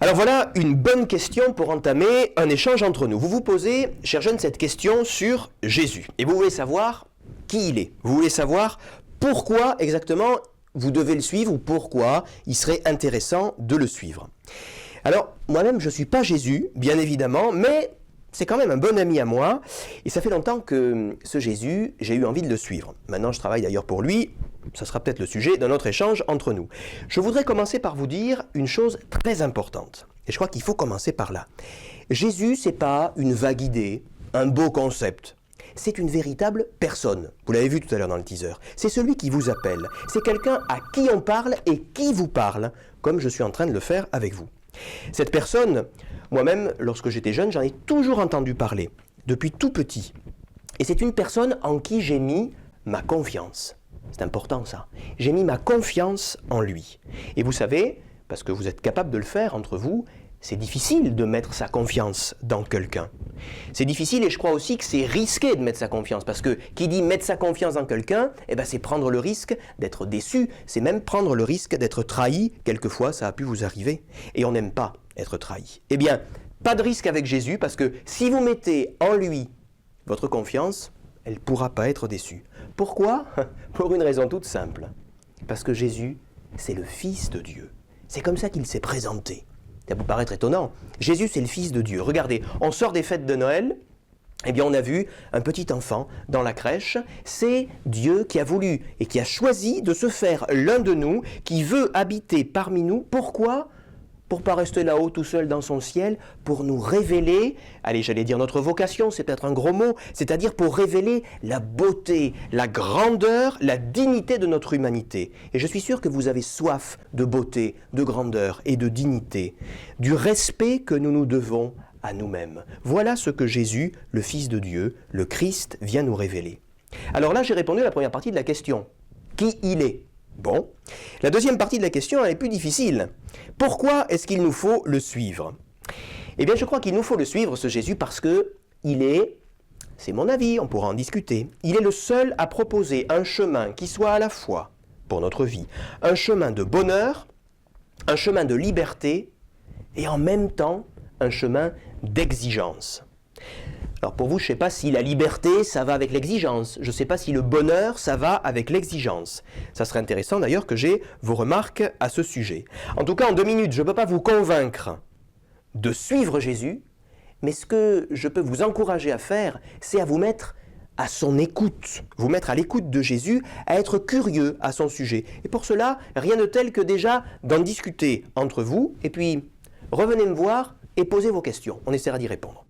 Alors voilà une bonne question pour entamer un échange entre nous. Vous vous posez, chers jeunes, cette question sur Jésus. Et vous voulez savoir qui il est. Vous voulez savoir pourquoi exactement vous devez le suivre ou pourquoi il serait intéressant de le suivre. Alors, moi-même, je ne suis pas Jésus, bien évidemment, mais c'est quand même un bon ami à moi. Et ça fait longtemps que ce Jésus, j'ai eu envie de le suivre. Maintenant, je travaille d'ailleurs pour lui. Ça sera peut-être le sujet d'un autre échange entre nous. Je voudrais commencer par vous dire une chose très importante. Et je crois qu'il faut commencer par là. Jésus, ce n'est pas une vague idée, un beau concept. C'est une véritable personne. Vous l'avez vu tout à l'heure dans le teaser. C'est celui qui vous appelle. C'est quelqu'un à qui on parle et qui vous parle, comme je suis en train de le faire avec vous. Cette personne, moi-même, lorsque j'étais jeune, j'en ai toujours entendu parler, depuis tout petit. Et c'est une personne en qui j'ai mis ma confiance. C'est important ça. J'ai mis ma confiance en lui. Et vous savez, parce que vous êtes capable de le faire entre vous, c'est difficile de mettre sa confiance dans quelqu'un. C'est difficile et je crois aussi que c'est risqué de mettre sa confiance. Parce que qui dit mettre sa confiance dans quelqu'un, c'est prendre le risque d'être déçu. C'est même prendre le risque d'être trahi. Quelquefois, ça a pu vous arriver. Et on n'aime pas être trahi. Eh bien, pas de risque avec Jésus parce que si vous mettez en lui votre confiance, elle ne pourra pas être déçue. Pourquoi? Pour une raison toute simple. Parce que Jésus, c'est le Fils de Dieu. C'est comme ça qu'il s'est présenté. Ça peut paraître étonnant. Jésus, c'est le Fils de Dieu. Regardez, on sort des fêtes de Noël, on a vu un petit enfant dans la crèche. C'est Dieu qui a voulu et qui a choisi de se faire l'un de nous, qui veut habiter parmi nous. Pourquoi? Pour ne pas rester là-haut tout seul dans son ciel, pour nous révéler, j'allais dire notre vocation, c'est peut-être un gros mot, c'est-à-dire pour révéler la beauté, la grandeur, la dignité de notre humanité. Et je suis sûr que vous avez soif de beauté, de grandeur et de dignité, du respect que nous nous devons à nous-mêmes. Voilà ce que Jésus, le Fils de Dieu, le Christ, vient nous révéler. Alors là, j'ai répondu à la première partie de la question. Qui il est ? Bon, la deuxième partie de la question elle est plus difficile. Pourquoi est-ce qu'il nous faut le suivre? Eh bien, je crois qu'il nous faut le suivre, ce Jésus, parce que c'est mon avis, on pourra en discuter, il est le seul à proposer un chemin qui soit à la fois, pour notre vie, un chemin de bonheur, un chemin de liberté, et en même temps, un chemin d'exigence. Alors pour vous, je ne sais pas si la liberté, ça va avec l'exigence. Je ne sais pas si le bonheur, ça va avec l'exigence. Ça serait intéressant d'ailleurs que j'ai vos remarques à ce sujet. En tout cas, en 2 minutes, je ne peux pas vous convaincre de suivre Jésus, mais ce que je peux vous encourager à faire, c'est à vous mettre à son écoute, vous mettre à l'écoute de Jésus, à être curieux à son sujet. Et pour cela, rien de tel que déjà d'en discuter entre vous, et puis revenez me voir et posez vos questions. On essaiera d'y répondre.